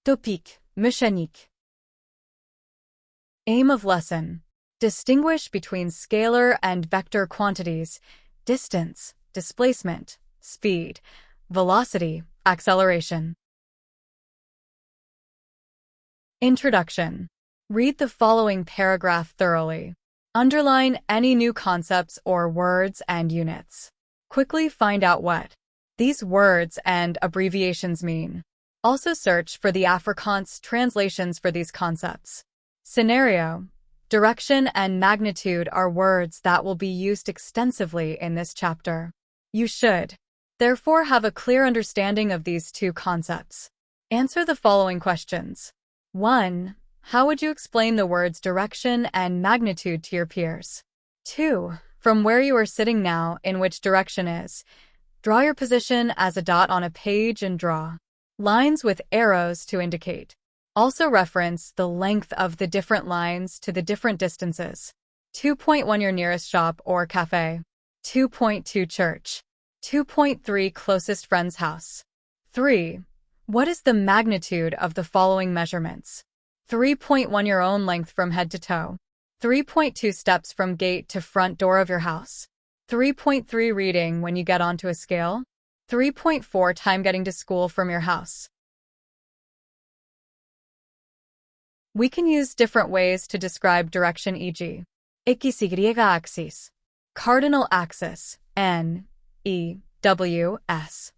Topic. Mécanique. Aim of lesson. Distinguish between scalar and vector quantities, distance, displacement, speed, velocity, acceleration. Introduction. Read the following paragraph thoroughly. Underline any new concepts or words and units. Quickly find out what these words and abbreviations mean. Also search for the Afrikaans translations for these concepts. Scenario. Direction and magnitude are words that will be used extensively in this chapter. You should, therefore, have a clear understanding of these two concepts. Answer the following questions. 1. How would you explain the words direction and magnitude to your peers? 2. From where you are sitting now, in which direction is? Draw your position as a dot on a page and draw lines with arrows to indicate. Also reference the length of the different lines to the different distances. 2.1 Your nearest shop or cafe. 2.2 Church. 2.3 Closest friend's house. 3. What is the magnitude of the following measurements? 3.1 Your own length from head to toe. 3.2 Steps from gate to front door of your house. 3.3 Reading when you get onto a scale. 3.4 Time getting to school from your house. We can use different ways to describe direction, e.g. X, Y axis, cardinal axis, N, E, W, S.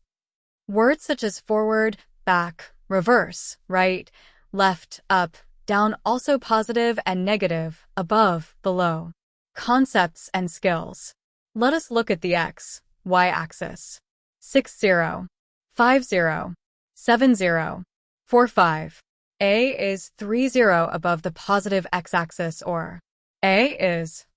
Words such as forward, back, reverse, right, left, up, down, also positive and negative, above, below. Concepts and skills. Let us look at the X, Y axis. 60, 50, 70, 45. A is 30 above the positive x-axis, or A is.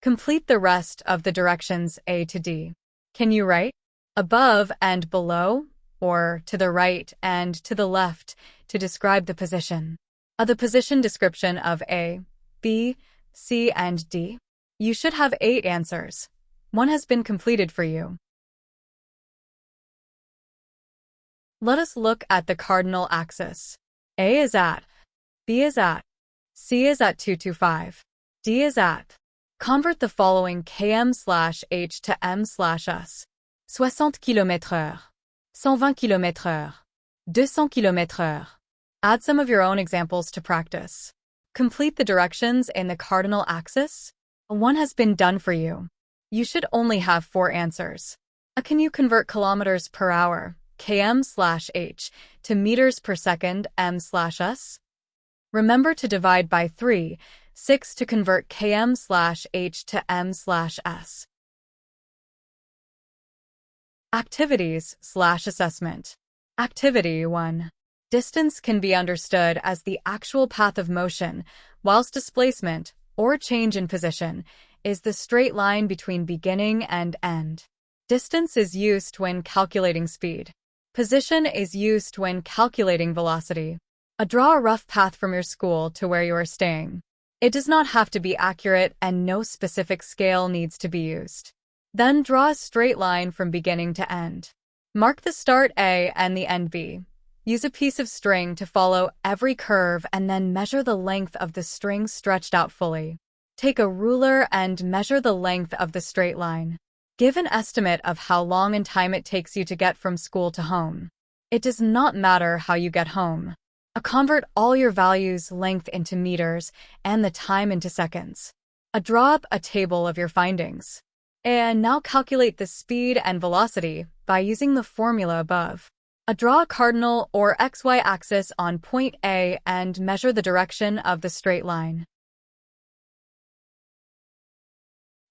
Complete the rest of the directions A to D. Can you write above and below, or to the right and to the left to describe the position? The position description of A, B, C, and D? You should have 8 answers. One has been completed for you. Let us look at the cardinal axis. A is at, B is at, C is at 225, D is at. Convert the following km/h to m/s. 60 km/h, 120 km/h, 200 km/h. Add some of your own examples to practice. Complete the directions in the cardinal axis. One has been done for you. You should only have 4 answers. Can you convert kilometers per hour, km/h, to meters per second, m/s? Remember to divide by 3, 6 to convert km/h to m/s. Activities/assessment. Activity 1. Distance can be understood as the actual path of motion, whilst displacement, or change in position, is the straight line between beginning and end. Distance is used when calculating speed. Position is used when calculating velocity. Draw a rough path from your school to where you are staying. It does not have to be accurate and no specific scale needs to be used. Then draw a straight line from beginning to end. Mark the start A and the end B. Use a piece of string to follow every curve and then measure the length of the string stretched out fully. Take a ruler and measure the length of the straight line. Give an estimate of how long in time it takes you to get from school to home. It does not matter how you get home. Convert all your values' length into meters and the time into seconds. Draw up a table of your findings. And now calculate the speed and velocity by using the formula above. Draw a cardinal or XY axis on point A and measure the direction of the straight line.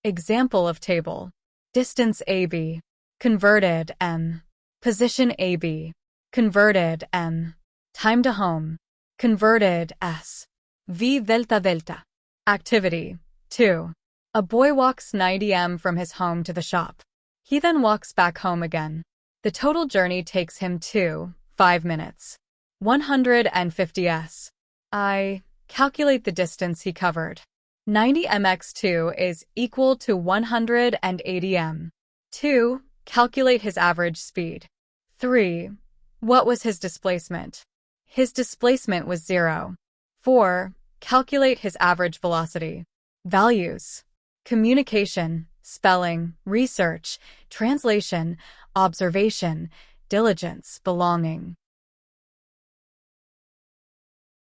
Example of table. Distance AB. Converted M. Position AB. Converted M. Time to home. Converted S. V delta. Activity 2. A boy walks 90 m from his home to the shop. He then walks back home again. The total journey takes him 5 minutes. 150 s. I calculate the distance he covered. 90 mx2 is equal to 180 m. 2. Calculate his average speed. 3. What was his displacement? His displacement was 0. 4. Calculate his average velocity. Values: communication, spelling, research, translation, observation, diligence, belonging.